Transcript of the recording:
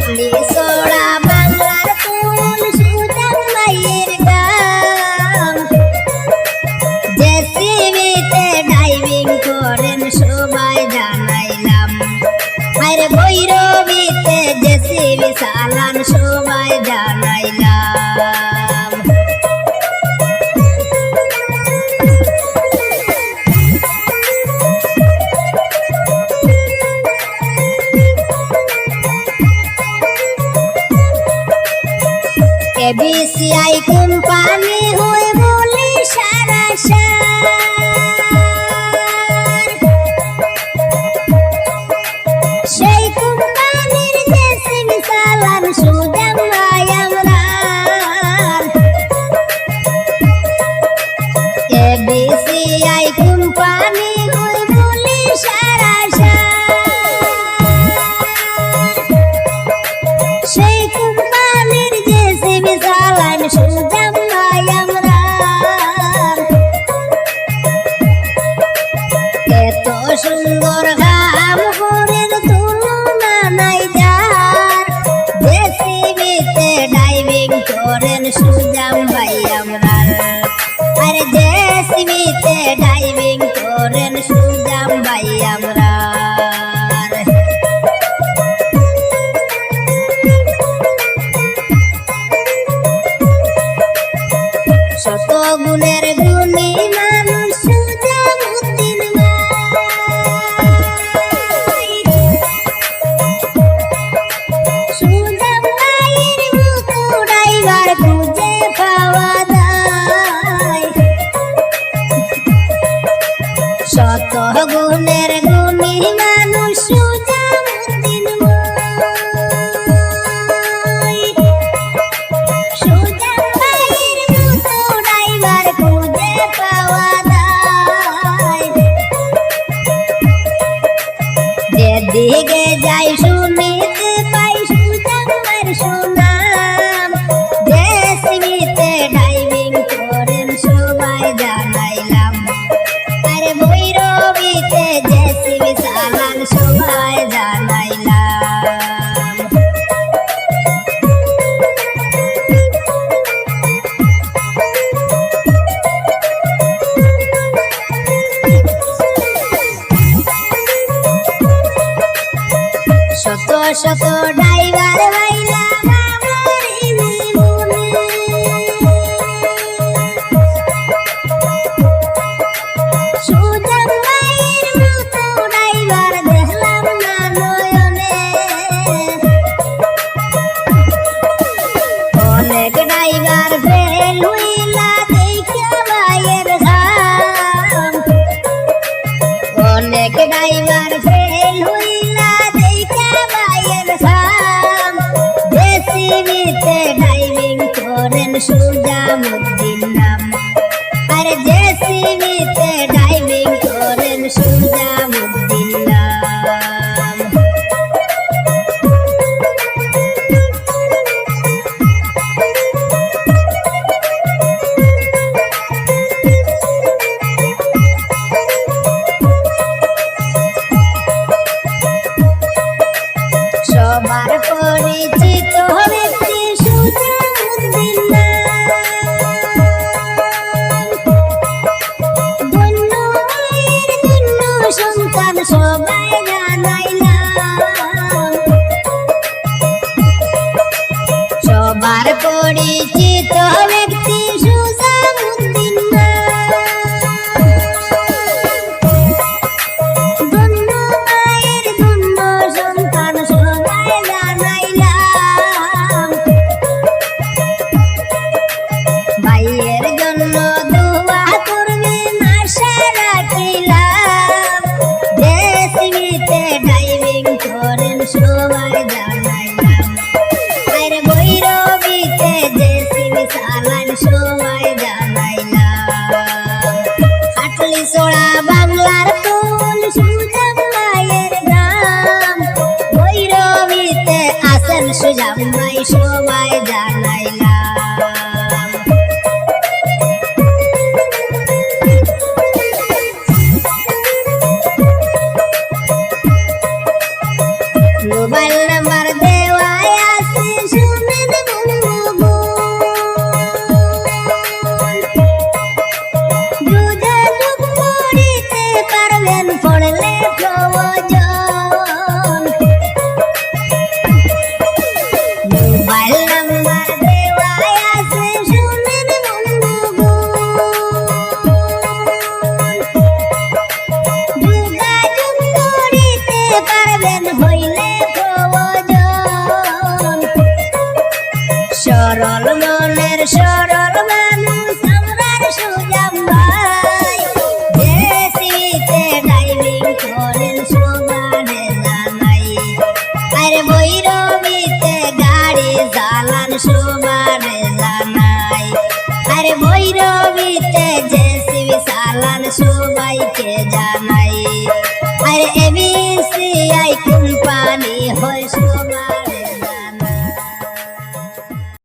হাটলি সোড়া বাংলার ফুল সুজান মায়ের গান জেসিবিতে ডাইভিং করেন সবাই জানাইলাম আরে ভৈরবীতে জেসিবি চালান সবাই জানাইলাম কেবিসিআই কোম্পানি হয়ে বলি সারা সেই কোম্পানির জেসিবি চালান সুজান ভাই আমরা কেবিসিআই কোম্পানি হয়ে বলি সারা সেই কোম্পানির জেসিবি চালান সুজান ভাই আমরা এত সুন্দর কাম করেন তুলনা নাই যার জেসিবিতে ডাইভিং করেন সুজান ভাই আমরা আরে জেসিবিতে ডাইভিং করেন সুজান ভাই আমরা শত গুণের গুণী মানুষ সুজামুদ্দিন ভাই সুজান ভাইয়ের মতো ড্রাইভার খুঁজে পাওয়া যায় শত গুণের গুণী মানুষ সুজামুদ্দিন ভাই সুজান ভাইয়ের মতো ড্রাইভার খুঁজে পাওয়া যায় যেদিকে যাই শুনিতে পাই সুজান ভাইয়ের সুনাম জেসিবিতে ডাইভিং করেন সবাই জানাইলাম আরে ভৈরবীতে জেসিবি চালান সবাই জানাইলাম শত শত ড্রাইভার ভাইলাম আমার জীবনে সুজান ভাইয়ের মতো ড্রাইভার দেখলাম না নয়নে অনেক ড্রাইভার ফেল হইলা দেখা ভাইয়ের ঘাম অনেক ড্রাইভার ফেল হইলা দেখা ভাইয়ের ঘাম জেসিবিতে ডাইভিং করেন সুজামুদ্দিন নাম আরে জেসিবিতে ডাইভিং করেন সুজামুদ্দিন নাম সবার পরিচিত ব্যক্তি সুজামুদ্দিন ধন্য মায়ের ধন্য সন্তান সবাই জানাইলাম সবার পরিচিত ব্যক্তি সুজামুদ্দিন ধন্য মায়ের ধন্য সন্তান সবাই জানাইলাম ভাইয়ের জন্য দোয়া করবেন আশা রাখিলাম জেসিবিতে ডাইভিং করেন সবাই জানাইলাম আরে ভৈরবীতে জেসিবি চালান সবাই জানাইলাম হাটলি সোড়া বাংলার ফুল সুজান ভাইয়ের নাম ভৈরবীতে আছেন সুজান ভাই সবাই জানাইলাম মোবাইল নাম্বার দেওয়া সরল মনের সরল মানুষ আমরার সুজাম ভাই জেসিবিতে ড্রাইভিং করেন সবারে জানাই আরে ভৈরবীতে গাড়ি চালান সবারে জানাই আরে ভৈরবীতে জেসিবি চালান সবাইকে জানাই আরে এবিসিআই কোম্পানি হয় সবাই